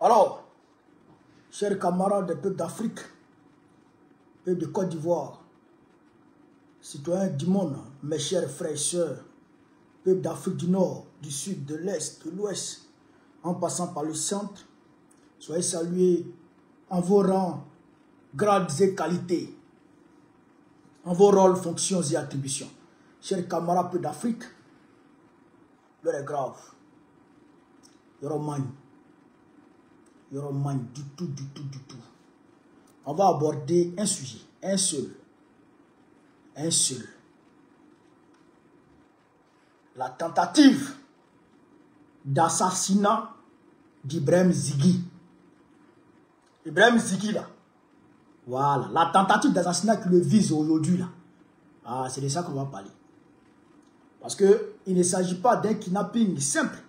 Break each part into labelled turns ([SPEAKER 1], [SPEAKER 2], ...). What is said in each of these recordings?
[SPEAKER 1] Alors, chers camarades des peuples d'Afrique et de Côte d'Ivoire, citoyens du monde, mes chers frères et sœurs, peuples d'Afrique du Nord, du Sud, de l'Est, de l'Ouest, en passant par le centre, soyez salués en vos rangs, grades et qualités, en vos rôles, fonctions et attributions. Chers camarades peuples d'Afrique, l'heure est grave. Yoromagne, du tout. On va aborder un sujet, un seul. La tentative d'assassinat d'Ibrahim Zighi. Ibrahim Zighi là. Voilà, la tentative d'assassinat qui le vise aujourd'hui là. Ah, c'est de ça qu'on va parler. Parce que il ne s'agit pas d'un kidnapping simple.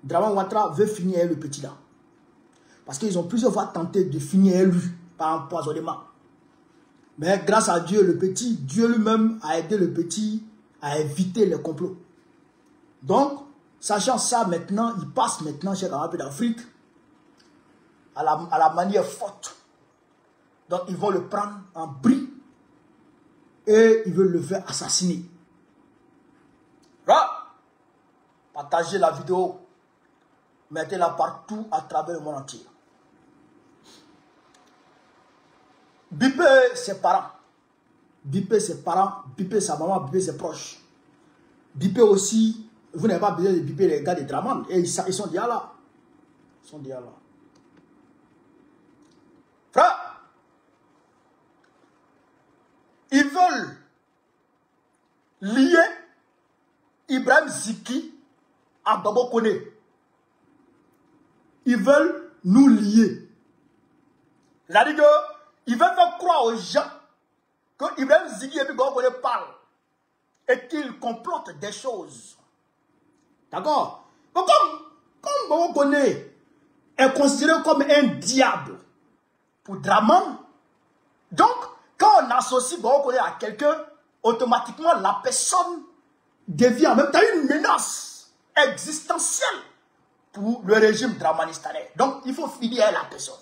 [SPEAKER 1] Dramane Ouattara veut finir avec le petit là. Parce qu'ils ont plusieurs fois tenté de finir avec lui par empoisonnement. Mais grâce à Dieu, le petit, Dieu lui-même a aidé le petit à éviter les complots. Donc, sachant ça maintenant, il passe maintenant chez l'Arabe d'Afrique à la manière forte. Donc, ils vont le prendre en bris et ils veulent le faire assassiner. Là, partagez la vidéo. Mettez-la partout à travers le monde entier. Bipé ses parents. Bipé ses parents. Bipé sa maman. Bipé ses proches. Bipé aussi. Vous n'avez pas besoin de biper les gars de Dramane. Et ils sont déjà là. Ils sont déjà là. Frère. Ils veulent lier Ibrahim Zighi à Babo Koné. Ils veulent nous lier. C'est-à-dire qu'ils veulent faire croire aux gens que Ibrahim Zighi et Babo Koné parlent et qu'ils complotent des choses. D'accord? Comme Babo Koné est considéré comme un diable pour Dramane, donc quand on associe Babo Koné à quelqu'un, automatiquement la personne devient en même temps une menace existentielle pour le régime dramanistanais. Donc, il faut finir avec la personne.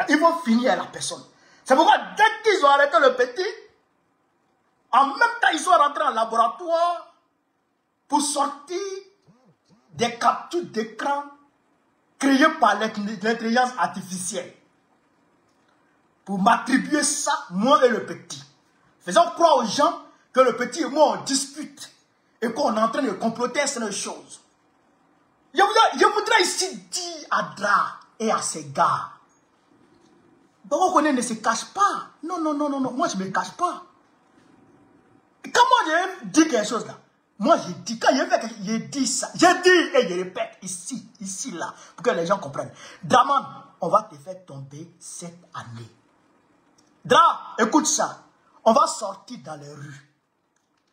[SPEAKER 1] Il faut finir avec la personne. C'est pourquoi, dès qu'ils ont arrêté le petit, en même temps, ils sont rentrés en laboratoire pour sortir des captures d'écran créées par l'intelligence artificielle. Pour m'attribuer ça, moi et le petit. Faisons croire aux gens que le petit et moi, on dispute et qu'on est en train de comploter sur les choses. Je voudrais ici dire à Dra et à ses gars, Babo Koné ne se cache pas. Non, moi je ne me cache pas. Quand moi je dis quelque chose là, moi je dis, quand je dis ça, je dis et je répète ici, là, pour que les gens comprennent. Dramane, on va te faire tomber cette année. Dra, écoute ça, on va sortir dans les rues.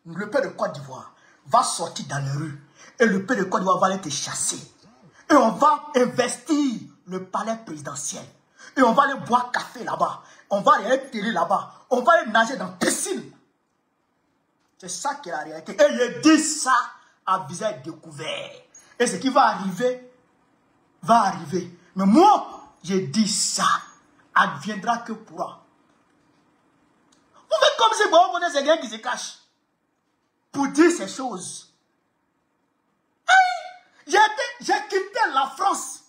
[SPEAKER 1] Le père de Côte d'Ivoire va sortir dans les rues. Et le père de Côte d'Ivoire va aller te chasser. Et on va investir le palais présidentiel. Et on va aller boire café là-bas. On va aller télé là-bas. On va aller nager dans la piscine. C'est ça qui est la réalité. Et je dis ça à visage découvert. Et ce qui va arriver, va arriver. Mais moi, je dis ça. Adviendra que pourra. Vous faites comme si Babo Koné c'est quelqu'un qui se cache. Pour dire ces choses. J'ai quitté la France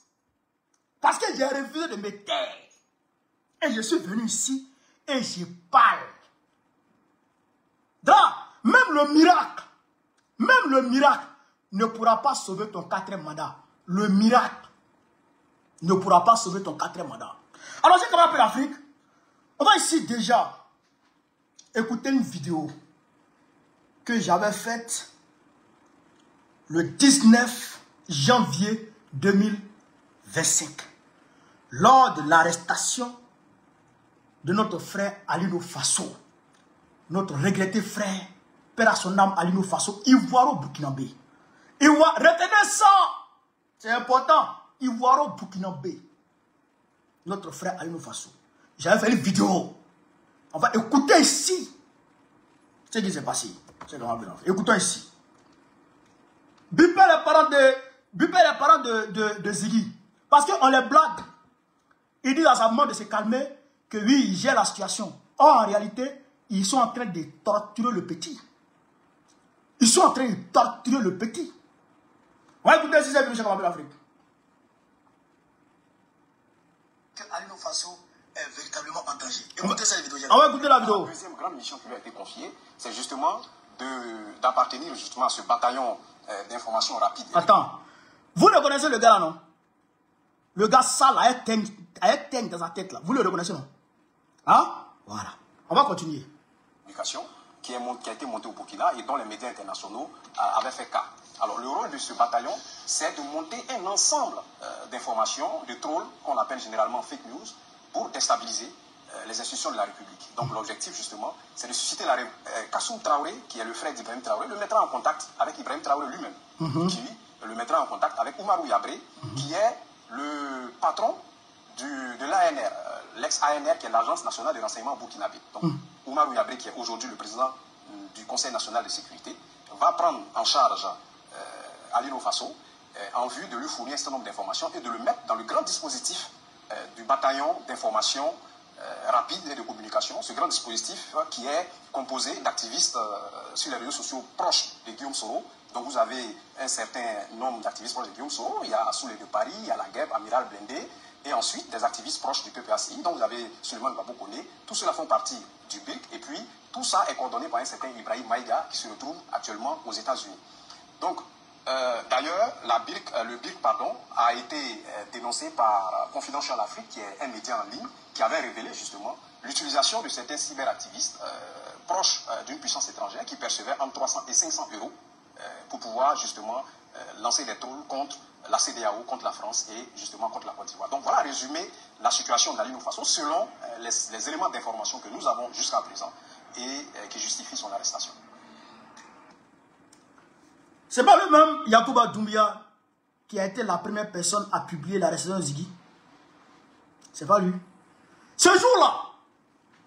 [SPEAKER 1] parce que j'ai refusé de me taire. Et je suis venu ici et je parle. Donc, même le miracle ne pourra pas sauver ton 4e mandat. Le miracle ne pourra pas sauver ton 4e mandat. Alors, c'est comment on appelle l'Afrique. On va ici déjà écouter une vidéo que j'avais faite le 19 janvier 2025, lors de l'arrestation de notre frère Alino Faso, notre regretté frère, père à son âme Alino Faso, Ivoiro-Burkinabé. Retenez ça, c'est important, Ivoiro-Burkinabé, notre frère Alino Faso. J'avais fait une vidéo, on va écouter ici ce qui s'est passé. Écoutons ici. Bipé les parents Bupé les parents de Ziggy. Parce qu'on les blague. Ils disent à sa maman de se calmer, que oui, il gère la situation. Or, en réalité, ils sont en train de torturer le petit. Ils sont en train de torturer le petit. On va écouter si c'est venu chez l'Afrique.
[SPEAKER 2] Que Alino Faso est véritablement en danger. Écoutez cette vidéo.
[SPEAKER 1] On va écouter la vidéo.
[SPEAKER 3] La deuxième grande mission qui lui a été confiée, c'est justement d'appartenir justement à ce bataillon d'information rapide.
[SPEAKER 1] Attends, vous le connaissez le gars là, non? Le gars sale a un teigne dans sa tête là. Vous le reconnaissez, non? Hein? Voilà. On va continuer.
[SPEAKER 3] Qui a été monté au Burkina et dont les médias internationaux avaient fait cas. Alors le rôle de ce bataillon, c'est de monter un ensemble d'informations, de trolls, qu'on appelle généralement fake news, pour déstabiliser les institutions de la République. Donc l'objectif justement, c'est de susciter Kassoum Traoré, qui est le frère d'Ibrahim Traoré, le mettra en contact avec Ibrahim Traoré lui-même, qui le mettra en contact avec Oumarou Yabré, qui est le patron de l'ANR, l'ex-ANR, qui est l'Agence nationale de renseignement burkinabé. Donc Oumarou Yabré, qui est aujourd'hui le président du Conseil national de sécurité, va prendre en charge Alino Faso en vue de lui fournir un certain nombre d'informations et de le mettre dans le grand dispositif du bataillon d'information rapide et de communication. Ce grand dispositif qui est composé d'activistes sur les réseaux sociaux proches de Guillaume Soro. Donc vous avez un certain nombre d'activistes proches de Guillaume Soro. Il y a Souley de Paris, il y a Lagueb, Amiral Blindé, et ensuite des activistes proches du PPACI. Donc vous avez Suleiman Babou Koné. Tous ceux-là font partie du BIRC. Et puis tout ça est coordonné par un certain Ibrahim Maïga qui se retrouve actuellement aux États-Unis. Donc d'ailleurs, le BIRC a été dénoncé par Confidential Afrique, qui est un média en ligne, qui avait révélé justement l'utilisation de certains cyberactivistes proches d'une puissance étrangère qui percevaient entre 300 et 500 euros pour pouvoir justement lancer des trolls contre la CEDEAO, contre la France et justement contre la Côte d'Ivoire. Donc voilà résumé la situation d'Alino Faso selon les éléments d'information que nous avons jusqu'à présent et qui justifient son arrestation.
[SPEAKER 1] C'est pas le même Yacouba Doumbia qui a été la première personne à publier l'arrestation de Ziggy. C'est pas lui. Ce jour-là,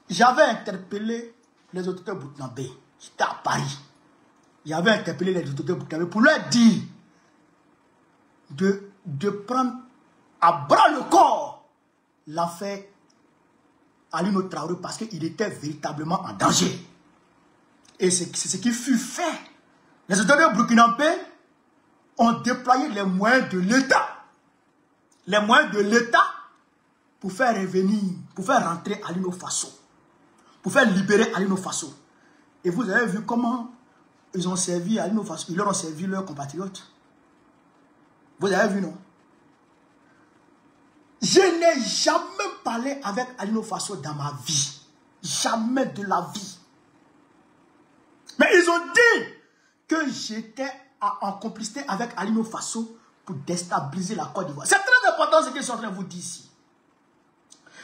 [SPEAKER 1] j'avais interpellé les autorités burkinabées. J'étais à Paris. J'avais interpellé les autorités burkinabées pour leur dire de prendre à bras le corps l'affaire Alino Traoré parce qu'il était véritablement en danger. Et c'est ce qui fut fait. Les autorités burkinabés ont déployé les moyens de l'État. Les moyens de l'État pour faire revenir, pour faire rentrer Alino Faso. Pour faire libérer Alino Faso. Et vous avez vu comment ils ont servi Alino Faso. Ils leur ont servi leurs compatriotes. Vous avez vu, non? Je n'ai jamais parlé avec Alino Faso dans ma vie. Jamais de la vie. Mais ils ont dit que j'étais en complicité avec Alino Faso pour déstabiliser la Côte d'Ivoire. C'est très important ce qu'ils sont en train de vous dire ici.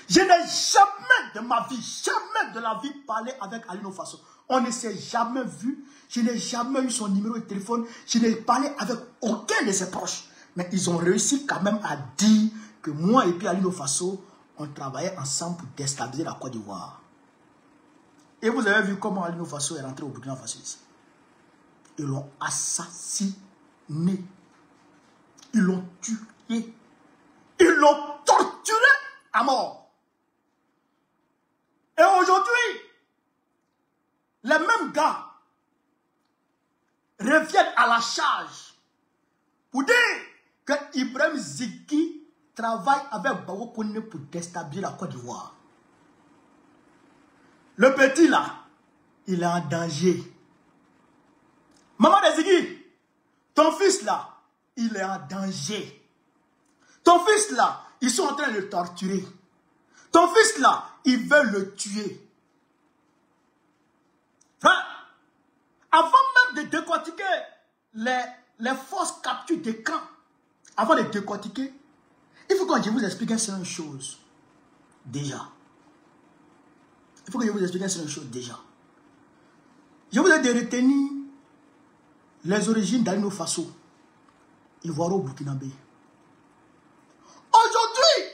[SPEAKER 1] Je n'ai jamais de ma vie, jamais de la vie parlé avec Alino Faso. On ne s'est jamais vu. Je n'ai jamais eu son numéro de téléphone. Je n'ai parlé avec aucun de ses proches. Mais ils ont réussi quand même à dire que moi et puis Alino Faso, on travaillait ensemble pour déstabiliser la Côte d'Ivoire. Et vous avez vu comment Alino Faso est rentré au Burkina Faso ici. Ils l'ont assassiné. Ils l'ont tué. Ils l'ont torturé à mort. Et aujourd'hui, les mêmes gars reviennent à la charge pour dire que Ibrahim Ziggy travaille avec Babou Koné pour déstabiliser la Côte d'Ivoire. Le petit là, il est en danger. Maman de Ziggy, ton fils là, il est en danger. Ton fils là, ils sont en train de le torturer. Ton fils là, ils veulent le tuer. Frère, avant même de décortiquer les fausses captures d'écran, avant de décortiquer, il faut que je vous explique une seule chose. Déjà. Il faut que je vous explique une seule chose déjà. Je vous ai de retenir les origines d'Alino Faso, Ivoiro-Burkinabé. Aujourd'hui,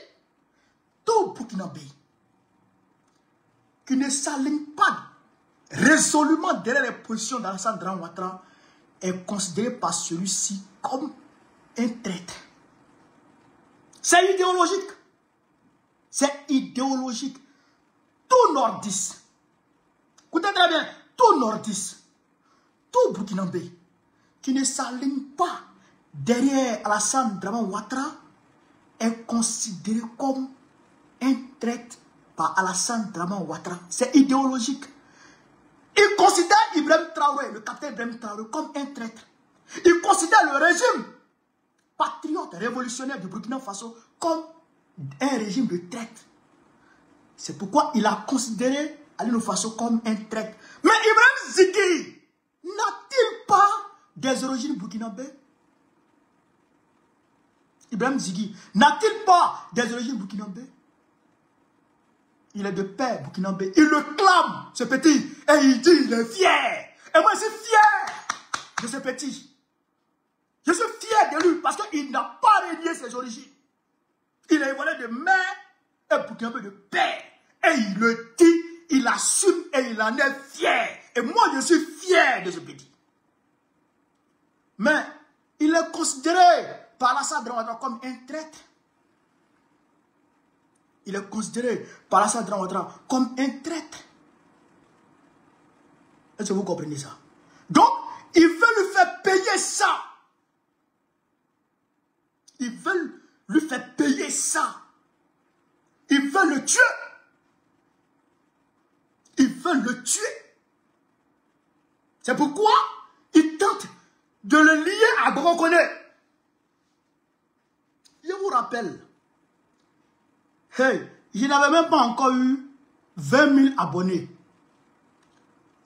[SPEAKER 1] tout Burkinabé qui ne s'aligne pas résolument derrière les positions d'Alassane Dramane Ouattara est considéré par celui-ci comme un traître. C'est idéologique. C'est idéologique. Tout nordiste, écoutez très bien, tout nordiste, tout burkinabé qui ne s'aligne pas derrière Alassane Dramane Ouattara est considéré comme un traître par Alassane Dramane Ouattara. C'est idéologique. Il considère Ibrahim Traoré, le capitaine Ibrahim Traoré, comme un traître. Il considère le régime patriote révolutionnaire du Burkina Faso comme un régime de traître. C'est pourquoi il a considéré Aliou Faso comme un traître. Mais Ibrahim Zigui n'a-t-il pas des origines burkinabées? Ibrahim Zigui n'a-t-il pas des origines burkinabées? Il est de père burkinabé. Il le clame, ce petit. Et il dit, il est fier. Et moi, je suis fier de ce petit. Je suis fier de lui parce qu'il n'a pas renié ses origines. Il a évolué de mère et burkinabé de père. Et il le dit, il assume et il en est fier. Et moi, je suis fier de ce petit. Mais il est considéré par Alassane Dramane Ouattara comme un traître. Il est considéré par Alassane Dramane Ouattara comme un traître. Est-ce que vous comprenez ça? Donc, ils veulent lui faire payer ça. Ils veulent lui faire payer ça. Ils veulent le tuer. Ils veulent le tuer. C'est pourquoi ils tentent de le lier à Brokoné. Je vous rappelle, hey, je n'avais même pas encore eu 20 000 abonnés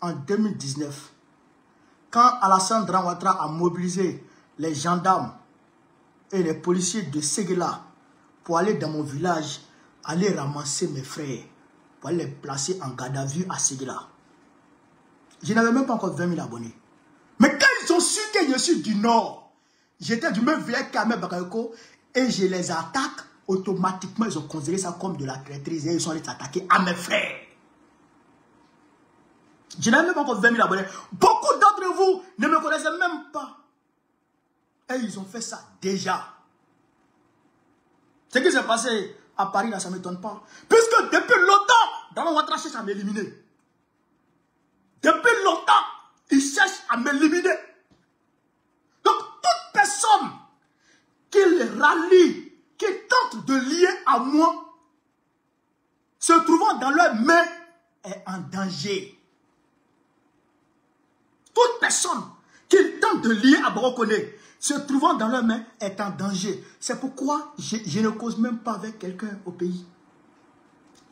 [SPEAKER 1] en 2019. Quand Alassane Dramane Ouattara a mobilisé les gendarmes et les policiers de Séguéla pour aller dans mon village, aller ramasser mes frères, pour aller les placer en garde à vue à Séguéla. Je n'avais même pas encore 20 000 abonnés. Mais quand ils ont su que je suis du Nord, j'étais du même village qu'Ahmed Bakayoko, et je les attaque, automatiquement ils ont considéré ça comme de la traîtrise et ils sont allés s'attaquer à mes frères. Je n'avais même pas encore 20 000 abonnés. Beaucoup d'entre vous ne me connaissaient même pas. Et ils ont fait ça déjà. Ce qui s'est passé à Paris, là, ça ne m'étonne pas. Puisque depuis longtemps, Dramane Ouattara cherche à m'éliminer. Depuis longtemps, il cherche à m'éliminer. Donc, toute personne qui les rallie, qui tente de lier à moi, se trouvant dans leurs mains, est en danger. Toute personne qui tente de lier à Brokoné, se trouvant dans leurs mains, est en danger. C'est pourquoi je ne cause même pas avec quelqu'un au pays.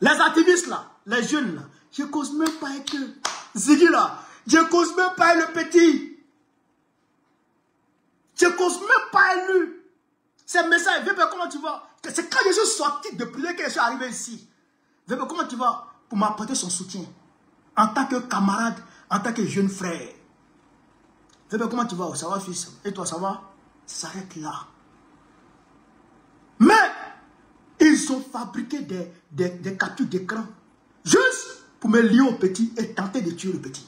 [SPEAKER 1] Les activistes là, les jeunes là, je ne cause même pas avec eux. Zigui là, je ne cause même pas avec le petit. Je ne cause même pas avec lui. C'est message, Vébé, comment tu vas? C'est quand je suis sorti de prière que je suis arrivé ici. Vébé, comment tu vas? Pour m'apporter son soutien. En tant que camarade, en tant que jeune frère. Vébé, comment tu vas? Ça va, fils? Et toi, ça va? Ça s'arrête là. Mais, ils ont fabriqué des captures d'écran. Juste pour me lier au petit et tenter de tuer le petit.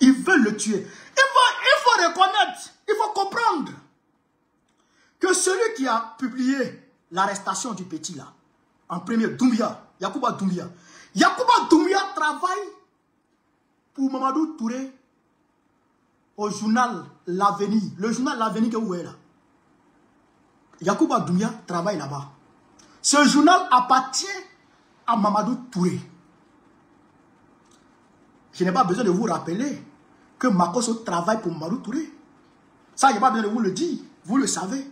[SPEAKER 1] Ils veulent le tuer. Il faut reconnaître, il faut comprendre que celui qui a publié l'arrestation du petit là, en premier, Doumbia, Yacouba Doumbia. Yacouba Doumbia travaille pour Mamadou Touré au journal L'Avenir. Le journal L'Avenir que vous voyez là. Yacouba Doumbia travaille là-bas. Ce journal appartient à Mamadou Touré. Je n'ai pas besoin de vous rappeler que Makosso travaille pour Mamadou Touré. Ça, je n'ai pas besoin de vous le dire. Vous le savez.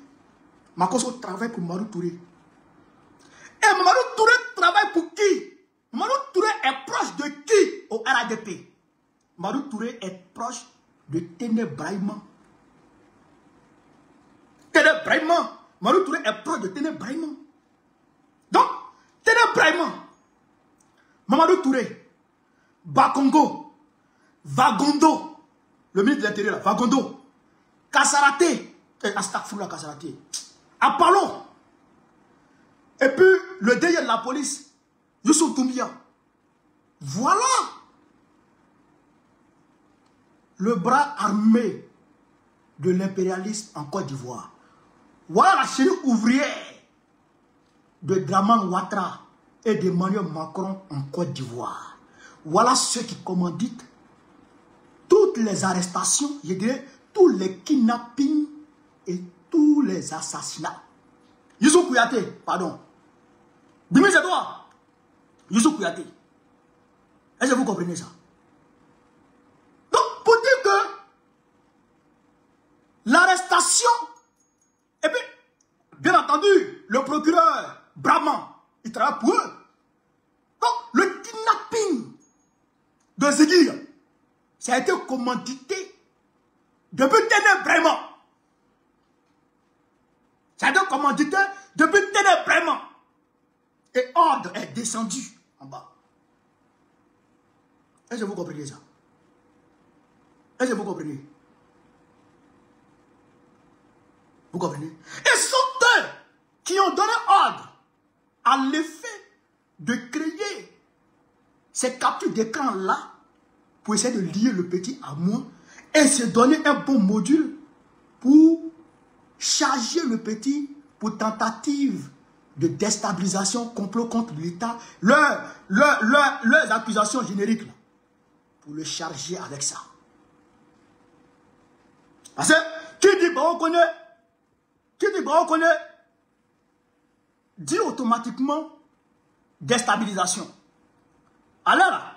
[SPEAKER 1] Makosso travaille pour Mamadou Touré. Et Mamadou Touré travaille pour qui? Mamadou Touré est proche de qui au RADP? Mamadou Touré est proche de Téné Brahima. Téné Brahima. Mamadou Touré est proche de Téné Brahima. Donc, Téné Brahima, Mamadou Touré, Bakongo, Vagondo, le ministre de l'Intérieur là, Vagondo, Kasaraté, Astagfirullah Kasaraté, Apollo, et puis le DG de la police, Youssouf Doumbia. Voilà le bras armé de l'impérialisme en Côte d'Ivoire. Voilà la chérie ouvrière de Draman Ouattara et d'Emmanuel Macron en Côte d'Ivoire. Voilà ceux qui commanditent toutes les arrestations, je dirais tous les kidnappings et tous les assassinats. Youssou Kouyaté, pardon. Bimi, c'est toi. Youssou Kouyaté. Est-ce que vous comprenez ça? Donc, pour dire que l'arrestation, et puis, bien entendu, le procureur Brahman, il travaille pour eux. Donc, le kidnapping de Ziggy, ça a été commandité depuis Ténébrement. Ça a été commandité depuis Ténébrement. Et ordre est descendu en bas. Est-ce que vous comprenez ça? Est-ce que vous comprenez? Vous comprenez? Et ce sont eux qui ont donné ordre à l'effet de créer ces captures d'écran-là pour essayer de lier le petit à moi et se donner un bon module pour charger le petit pour tentative de déstabilisation, complot contre l'État, leurs accusations génériques, là, pour le charger avec ça. Parce que, qui dit bon, on connaît, dit automatiquement déstabilisation. Alors là,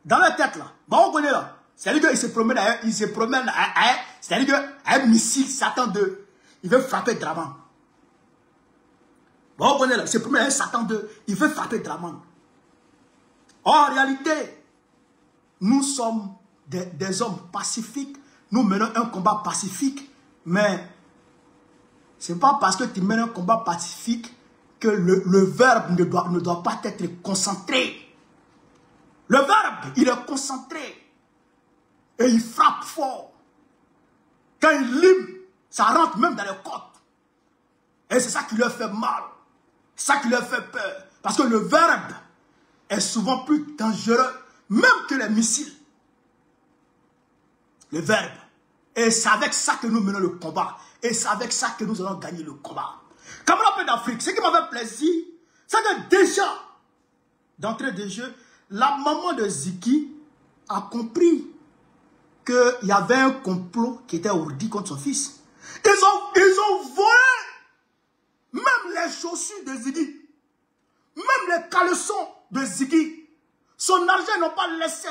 [SPEAKER 1] dans la tête là, bon, on connaît là, c'est-à-dire qu'il se promène, c'est-à-dire qu'un missile Satan 2, il veut frapper Draman. Bon, on connaît là, il se promène avec Satan 2, il veut frapper Draman. En réalité, nous sommes des hommes pacifiques, nous menons un combat pacifique, mais ce n'est pas parce que tu mènes un combat pacifique que le verbe ne doit pas être concentré. Le verbe, il est concentré. Et il frappe fort. Quand il lime, ça rentre même dans les côtes. Et c'est ça qui leur fait mal. C'est ça qui leur fait peur. Parce que le verbe est souvent plus dangereux, même que les missiles. Le verbe. Et c'est avec ça que nous menons le combat. Et c'est avec ça que nous allons gagner le combat. Camarades d'Afrique, ce qui m'a fait plaisir, c'est que déjà, d'entrée de jeu, la maman de Ziggy a compris qu'il y avait un complot qui était ourdi contre son fils. Ils ont volé même les chaussures de Ziggy, même les caleçons de Ziggy. Son argent, ils n'ont pas laissé.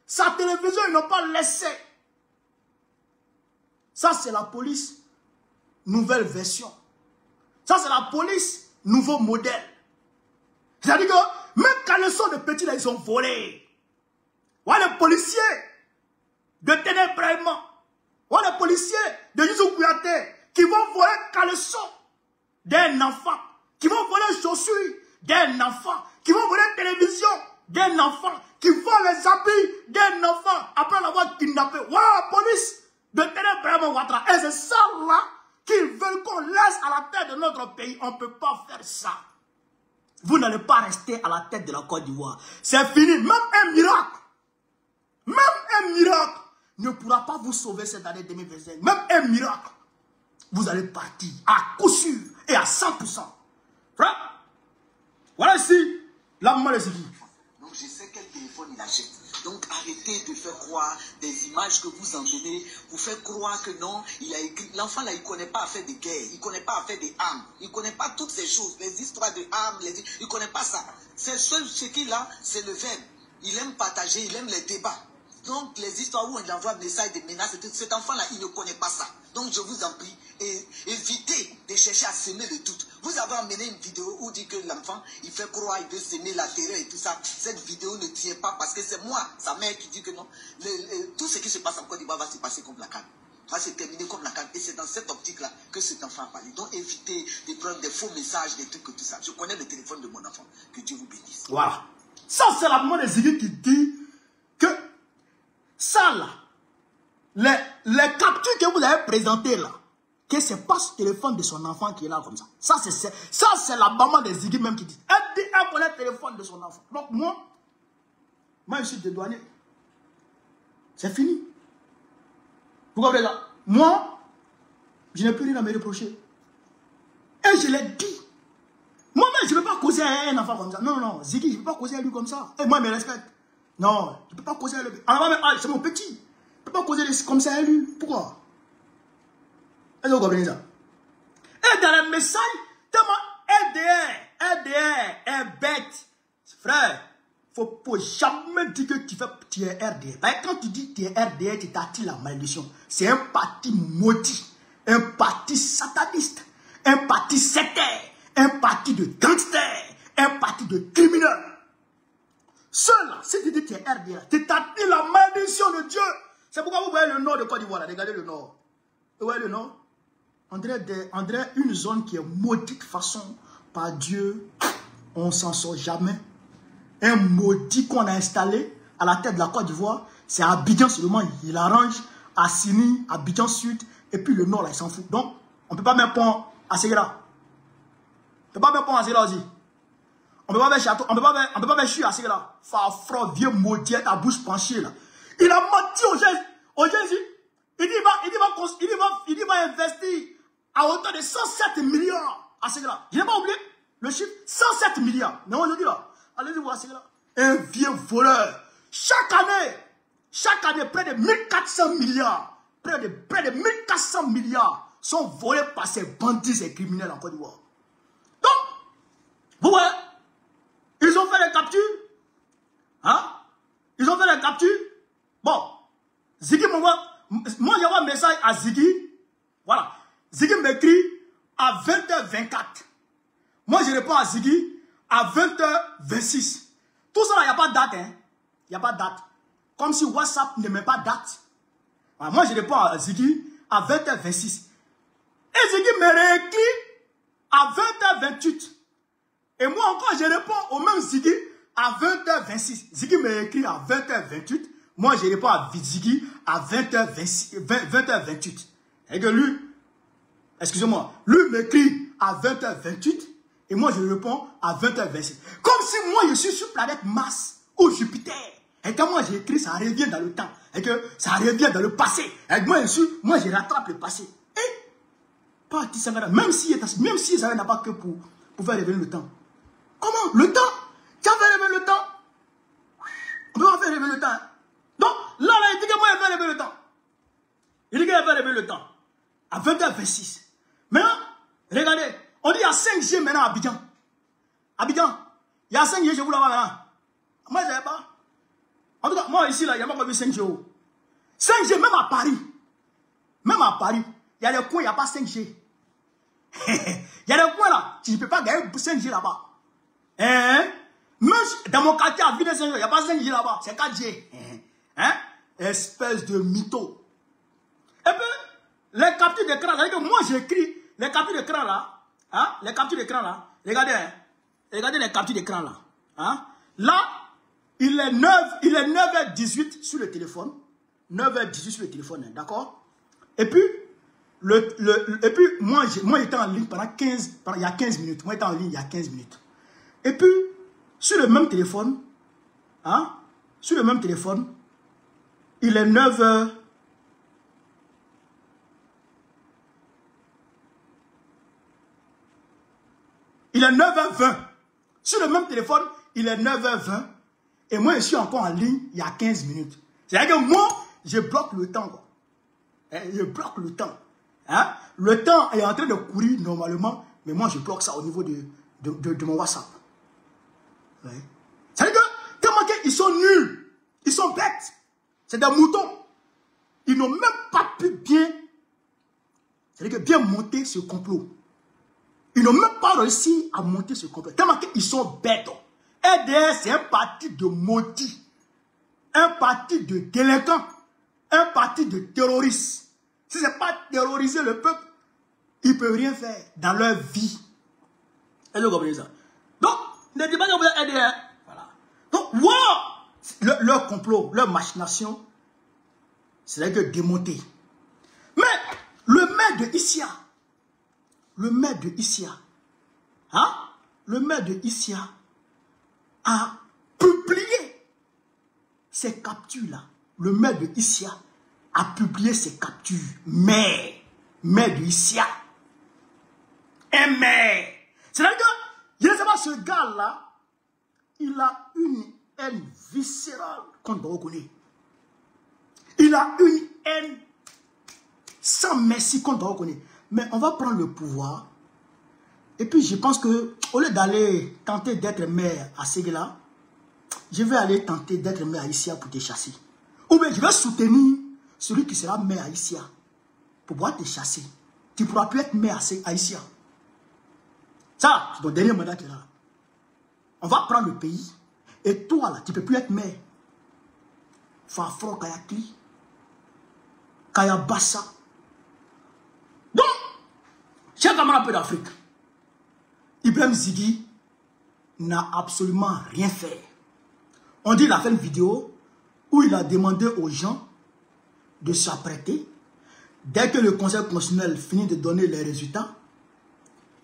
[SPEAKER 1] Sa télévision, ils n'ont pas laissé. Ça, c'est la police, nouvelle version. Ça, c'est la police, nouveau modèle. C'est-à-dire que même caleçons de petits, là, ils ont volé. Ouais, les policiers de Ténébrement, ouais, les policiers de Youssou Kouyaté, qui vont voler caleçons d'un enfant, qui vont voler chaussures d'un enfant, qui vont voler télévision d'un enfant, qui volent les habits d'un enfant, après l'avoir kidnappé. Ouais, la police de Ténébrement Ouattara. Et c'est ça là qu'ils veulent qu'on laisse à la tête de notre pays. On ne peut pas faire ça. Vous n'allez pas rester à la tête de la Côte d'Ivoire. C'est fini. Même un miracle ne pourra pas vous sauver cette année 2025. Même un miracle, vous allez partir à coup sûr et à 100%. Voilà ici la maman de Ziggy.
[SPEAKER 2] Donc je sais quel téléphone il achète. Donc arrêtez de faire croire des images que vous en donnez, vous faites croire que non, il a écrit. L'enfant là, il ne connaît pas à faire des guerres, il ne connaît pas à faire des armes, il ne connaît pas toutes ces choses, les histoires de armes, il ne connaît pas ça. C'est ce qu'il a, c'est le verbe. Il aime partager, il aime les débats. Donc les histoires où on envoie des messages, des menaces, cet enfant là, il ne connaît pas ça. Donc je vous en prie, évitez de chercher à semer le doute. Vous avez amené une vidéo où dit que l'enfant, il fait croire, il veut semer la terreur et tout ça. Cette vidéo ne tient pas parce que c'est moi, sa mère, qui dit que non. Tout ce qui se passe en Côte d'Ivoire va se passer comme la canne. Va se terminer comme la canne. Et c'est dans cette optique-là que cet enfant a parlé. Donc évitez de prendre des faux messages, des trucs et tout ça. Je connais le téléphone de mon enfant. Que Dieu vous bénisse.
[SPEAKER 1] Voilà. Ça, c'est la maman de Ziggy qui dit que ça là, les captures que vous avez présentées là, que c'est pas ce téléphone de son enfant qui est là comme ça. Ça, c'est la maman de Ziggy même qui dit. Elle dit, elle connaît le téléphone de son enfant. Donc moi, je suis dédouané. C'est fini. Vous comprenez là? Moi, je n'ai plus rien à me reprocher. Et je l'ai dit. Moi-même, je ne peux pas causer à un enfant comme ça. Non, non, Ziggy, je ne peux pas causer à lui comme ça. Et moi, il me respecte. Non, je ne peux pas causer à lui. C'est mon petit. Je ne peux pas causer comme ça à lui. Pourquoi? Est-ce que vous comprenez ça? Et dans le message, tellement RDR est bête. Frère, il ne faut jamais dire que tu es RDR. Parce que quand tu dis que tu es RDR, tu t'attires la malédiction. C'est un parti maudit, un parti sataniste, un parti sectaire, un parti de gangsters, un parti de criminels. Ceux-là, si tu dis que tu es RDR, tu t'attires la malédiction de Dieu. C'est pourquoi vous voyez le nord de Côte d'Ivoire. Regardez le nord. Vous voyez le nord? On dirait une zone qui est maudite façon par Dieu. On ne s'en sort jamais. Un maudit qu'on a installé à la tête de la Côte d'Ivoire, c'est Abidjan seulement. Il arrange Assini, Abidjan Sud, et puis le nord là, il s'en fout. Donc, on ne peut pas mettre pont à Séguéla. On ne peut pas mettre pont à Séguéla aussi. On ne peut pas mettre château, on ne peut pas mettre Chu à Séguéla. Fafro, vieux maudit, ta bouche penchée là. Il a menti aux gens ici. Il va investir à hauteur de 107 milliards à Séguéla. Je n'ai pas oublié le chiffre, 107 milliards. Mais on le dit là, allez-y voir Séguéla. Un vieux voleur. Chaque année, près de 1400 milliards, près de 1400 milliards sont volés par ces bandits et criminels en Côte d'Ivoire. Donc, vous voyez, ils ont fait des captures. Hein? Ils ont fait des captures. Bon, Ziggy m'envoie. Moi, j'envoie un message à Ziggy. Voilà. Ziggy m'écrit à 20h24. Moi, je réponds à Ziggy à 20h26. Tout ça, il n'y a pas de date. Hein? Il n'y a pas de date. Comme si WhatsApp ne met pas de date. Alors, moi, je réponds à Ziggy à 20h26. Et Ziggy me réécrit à 20h28. Et moi encore, je réponds au même Ziggy à 20h26. Ziggy me écrit à 20h28. Moi, je réponds à Ziggy à 20h28. Et que lui, excusez-moi, lui m'écrit à 20h28 et moi, je réponds à 20h26. Comme si moi, je suis sur planète Mars ou Jupiter. Et quand moi, j'écris, ça revient dans le temps. Et que ça revient dans le passé. Et moi, je rattrape le passé. Et, pas même si ça n'a pas que pour faire revenir le temps. Comment? Le temps? Tu as fait revenir le temps? On peut pas faire revenir le temps. Donc, là, il dit que moi, il fait revenir le temps. Il dit qu'il fait revenir le temps. À 20h26. Maintenant, regardez, on dit qu'il y a 5G maintenant à Abidjan. Abidjan, il y a 5G chez vous là-bas maintenant. Moi, je ne savais pas. En tout cas, moi ici, là, il n'y a pas vu 5G. 5G, même à Paris. Même à Paris, il y a des coins, il n'y a pas 5G. Il y a des coins là, tu ne peux pas gagner 5G là-bas. Hein? Même dans mon quartier à Ville 5G, il n'y a pas 5G là-bas, c'est 4G. Hein? Espèce de mytho. Et puis, les captures d'écran, c'est-à-dire que moi j'écris les captures d'écran là. Hein? Les captures d'écran là. Regardez, hein? Regardez les captures d'écran là. Hein? Là, il est 9h18 sur le téléphone. 9h18 sur le téléphone, hein, d'accord? Et puis, moi j'étais en ligne il y a 15 minutes. Moi j'étais en ligne il y a 15 minutes. Et puis, sur le même téléphone, hein, sur le même téléphone, il est 9h. Il est 9h20. Sur le même téléphone, il est 9h20. Et moi, je suis encore en ligne il y a 15 minutes. C'est-à-dire que moi, je bloque le temps. Quoi. Je bloque le temps. Hein? Le temps est en train de courir normalement, mais moi, je bloque ça au niveau de mon WhatsApp. Ouais. C'est-à-dire que, tellement qu'ils sont nuls, ils sont bêtes, c'est des moutons. Ils n'ont même pas pu bien, c'est-à-dire que bien monter ce complot. Ils n'ont même pas réussi à monter ce complot. Tellement qu'ils sont bêtes. RDR, c'est un parti de maudits, un parti de délinquants, un parti de terroristes. Si ce n'est pas terroriser le peuple, ils ne peuvent rien faire dans leur vie. Est-ce que vous comprenez ça? Donc, ne dites pas que vous êtes RDR. Voilà. Donc, wow, leur complot, leur machination, c'est que démonter. Mais, le maire de Issia, hein? Le maire de Issia a publié ces captures-là. Le maire de Issia a publié ces captures. Maire de Issia. Un un maire. C'est-à-dire que, je ne sais pas, ce gars-là, il a une haine viscérale contre Baokone. Il a une haine sans merci contre Baokone. Mais on va prendre le pouvoir. Et puis je pense que, au lieu d'aller tenter d'être maire à Séguéla, je vais aller tenter d'être maire à Issia pour te chasser. Ou bien je vais soutenir celui qui sera maire à Issia pour pouvoir te chasser. Tu ne pourras plus être maire à Issia. Ça, c'est ton dernier mandat qui est là. On va prendre le pays. Et toi, là, tu ne peux plus être maire. Fafro Kayakli, Kayabassa. Donc, chers camarades peu d'Afrique, Ibrahim Zighi n'a absolument rien fait. On dit qu'il a fait une vidéo où il a demandé aux gens de s'apprêter. Dès que le Conseil constitutionnel finit de donner les résultats,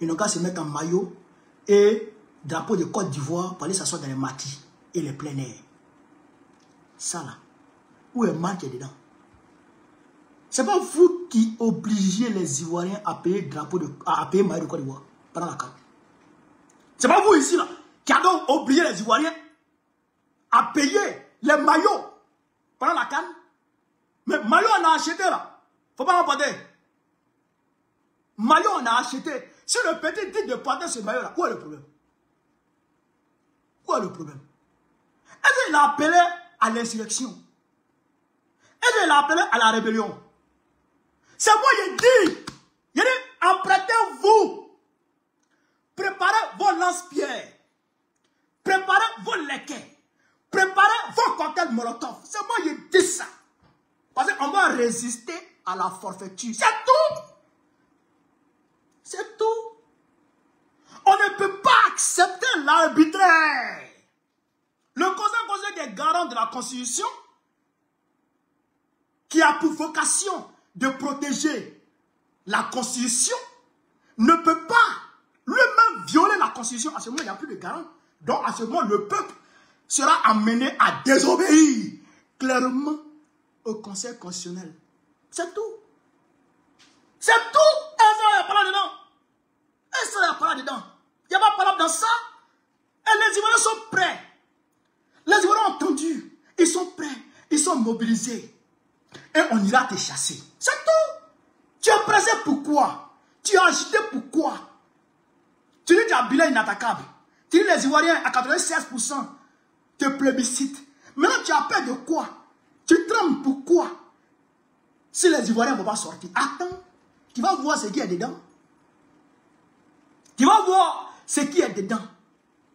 [SPEAKER 1] ils n'ont qu'à se mettre en maillot et drapeau de Côte d'Ivoire pour aller s'asseoir dans les maquis et les plein air. Ça là, où est Marc dedans? C'est pas vous qui obligez les Ivoiriens à payer drapeau à payer maillot de Côte d'Ivoire pendant la CAN. C'est pas vous ici là qui a donc obligé les Ivoiriens à payer les maillots pendant la CAN. Mais maillot on a acheté là. Faut pas m'emporter. Maillot on a acheté. Si le petit dit de porter ce maillot là, où est le problème? Où est le problème? Est-ce qu'il a appelé à l'insurrection? Est-ce qu'il a appelé à la rébellion? C'est moi qui dis. Il dit, apprêtez-vous. Préparez vos lance-pierres. Préparez vos lequets. Préparez vos cocktails Molotov. C'est moi qui dis ça. Parce qu'on va résister à la forfaiture. C'est tout. C'est tout. On ne peut pas accepter l'arbitraire. Le Conseil des garants de la Constitution, qui a pour vocation de protéger la Constitution, ne peut pas lui-même violer la Constitution. À ce moment, il n'y a plus de garant. Donc, à ce moment, le peuple sera amené à désobéir clairement au Conseil constitutionnel. C'est tout. C'est tout. Et ça, il n'y a pas là-dedans. Et ça, il n'y a pas là-dedans. Il n'y a pas de parole dans ça. Et les Ivoiriens sont prêts. Les Ivoiriens ont entendu. Ils sont prêts. Ils sont mobilisés. Et on ira te chasser. C'est tout. Tu es pressé pourquoi? Tu es agité pourquoi? Tu dis que tu as bilan inattaquable. Tu dis les Ivoiriens à 96% te plébiscitent. Maintenant tu as peur de quoi? Tu trembles pourquoi? Si les Ivoiriens ne vont pas sortir, attends. Tu vas voir ce qui est dedans. Tu vas voir ce qui est dedans.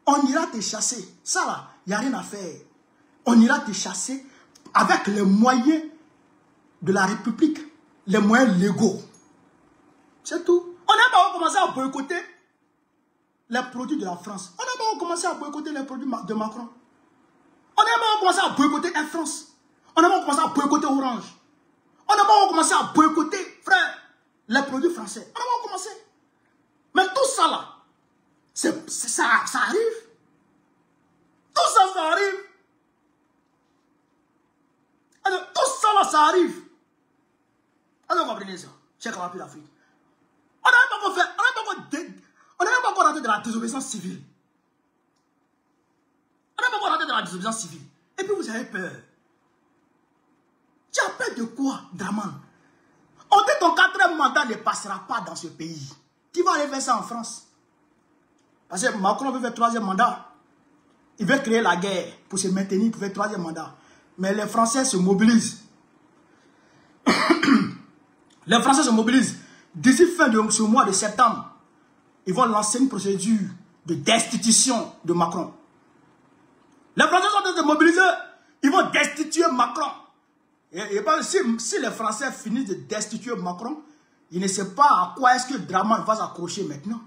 [SPEAKER 1] On ira te chasser. Ça là, il n'y a rien à faire. On ira te chasser avec les moyens de la République. Les moyens légaux. C'est tout. On n'a pas commencé à boycotter les produits de la France. On n'a pas commencé à boycotter les produits de Macron. On n'a pas commencé à boycotter Air France. On n'a pas commencé à boycotter Orange. On n'a pas commencé à boycotter, frère, les produits français. On n'a pas commencé. Mais tout ça là, ça arrive. Tout ça, ça arrive. Alors, tout ça là, ça arrive. Alors, vous comprenez ça? Check la plus d'Afrique. On n'a même pas encore rentré dans la désobéissance civile. On n'a même pas encore rentré dans la désobéissance civile. Et puis vous avez peur. Tu as peur de quoi, Draman? On dit ton 4e mandat ne passera pas dans ce pays. Tu vas aller faire ça en France. Parce que Macron veut faire 3e mandat. Il veut créer la guerre pour se maintenir, pour faire 3e mandat. Mais les Français se mobilisent. Les Français se mobilisent. D'ici fin de ce mois de septembre, ils vont lancer une procédure de destitution de Macron. Les Français sont en train de se mobiliser. Ils vont destituer Macron. Et si les Français finissent de destituer Macron, il ne sait pas à quoi est-ce que Draman va s'accrocher maintenant.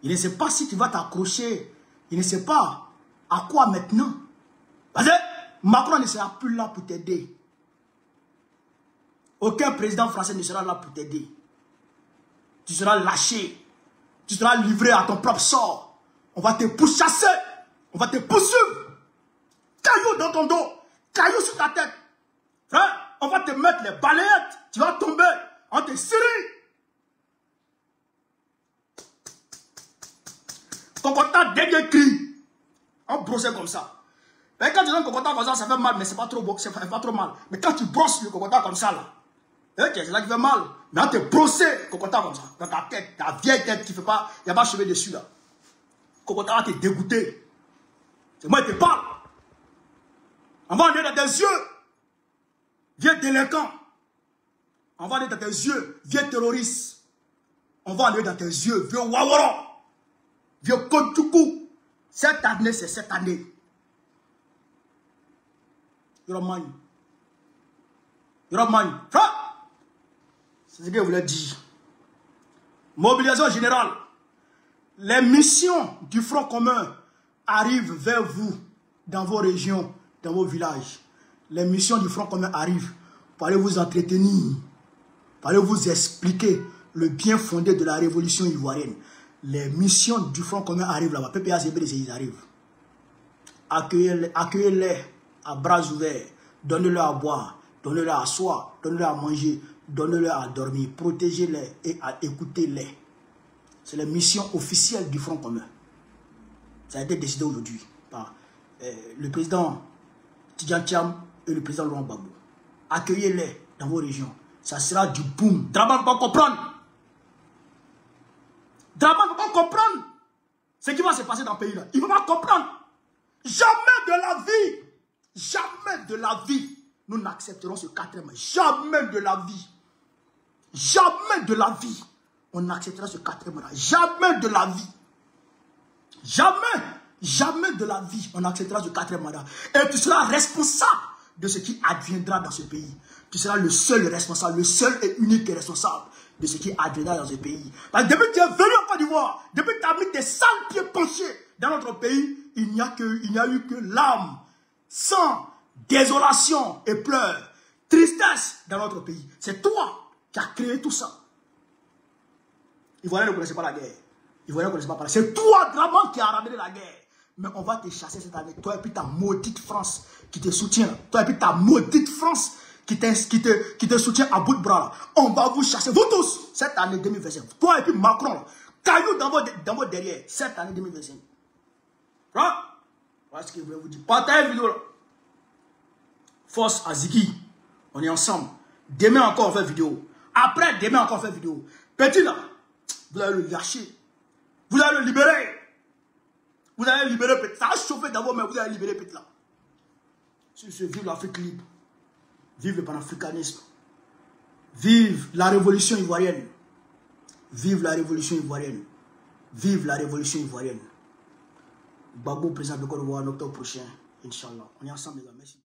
[SPEAKER 1] Il ne sait pas si tu vas t'accrocher. Il ne sait pas à quoi maintenant. Parce que Macron ne sera plus là pour t'aider. Aucun président français ne sera là pour t'aider. Tu seras lâché. Tu seras livré à ton propre sort. On va te pourchasser. On va te poursuivre. Cailloux dans ton dos. Cailloux sur ta tête. Hein? On va te mettre les balayettes. Tu vas tomber. On te cirie. Kokota, dernier cri. On brossait comme ça. Mais quand tu donnes Kokota comme ça fait mal, mais c'est pas trop beau, c'est pas trop mal. Mais quand tu brosses le Kokota comme ça, là, ok, c'est là qui fait mal. Mais on te brossé Kokota comme ça, dans ta tête, ta vieille tête qui fait pas, il n'y a pas cheveux dessus là. Kokota va te dégoûter. C'est moi qui te parle. On va aller dans tes yeux. Vieux délinquant. On va aller dans tes yeux. Vieux terroriste. On va aller dans tes yeux. Vieux waworo. Vieux kontoukou. Cette année, c'est cette année. Yoromani. Yoromani. C'est ce que je voulais dire. Mobilisation générale. Les missions du Front commun arrivent vers vous, dans vos régions, dans vos villages. Les missions du Front commun arrivent pour aller vous entretenir, pour aller vous expliquer le bien fondé de la révolution ivoirienne. Les missions du Front commun arrivent là-bas. PPA, ils arrivent. Accueillez-les à bras ouverts. Donnez-leur à boire, donnez-leur à asseoir, donnez-leur à manger, donnez-leur à dormir. Protégez-les et écoutez-les. C'est la mission officielle du Front commun. Ça a été décidé aujourd'hui par le président Tidjane Thiam et le président Laurent Gbagbo. Accueillez-les dans vos régions. Ça sera du boom. Draman ne va pas comprendre. Draman ne va pas comprendre ce qui va se passer dans le pays là. Il ne va pas comprendre. Jamais de la vie, nous n'accepterons ce quatrième. Jamais de la vie. Jamais de la vie. On n'acceptera ce quatrième mandat. Jamais de la vie. Jamais de la vie, on acceptera ce quatrième mandat. Et tu seras responsable de ce qui adviendra dans ce pays. Tu seras le seul responsable, le seul et unique responsable de ce qui adviendra dans ce pays. Parce que depuis que tu es venu en Côte d'Ivoire, depuis que tu as mis tes sales pieds penchés dans notre pays, il n'y a eu que larmes, sang, désolation et pleurs, tristesse dans notre pays. C'est toi qui as créé tout ça. Ivoiriens ne connaissaient pas la guerre. Ivoiriens ne connaissaient pas parler. C'est toi, Draman, qui a ramené la guerre. Mais on va te chasser cette année. Toi et puis ta maudite France qui te soutient. Toi et puis ta maudite France qui te soutient à bout de bras. Là. On va vous chasser, vous tous, cette année 2025. Toi et puis Macron, là. Caillou dans vos derrière, cette année 2025. Voilà ce que je voulais vous dire. Partagez la vidéo là. Force à Ziggy. On est ensemble. Demain encore on fait vidéo. Après, demain encore on fait vidéo. Petit là, vous allez le lâcher. Vous allez le libérer. Vous allez libérer Petit. Ça a chauffé d'abord, mais vous allez libérer Petit là. Vive l'Afrique libre. Vive le panafricanisme. Vive la révolution ivoirienne. Vive la révolution ivoirienne. Vive la révolution ivoirienne. Gbagbo, président de Côte d'Ivoire, en octobre prochain. Inch'Allah. On est ensemble, les gars. Merci.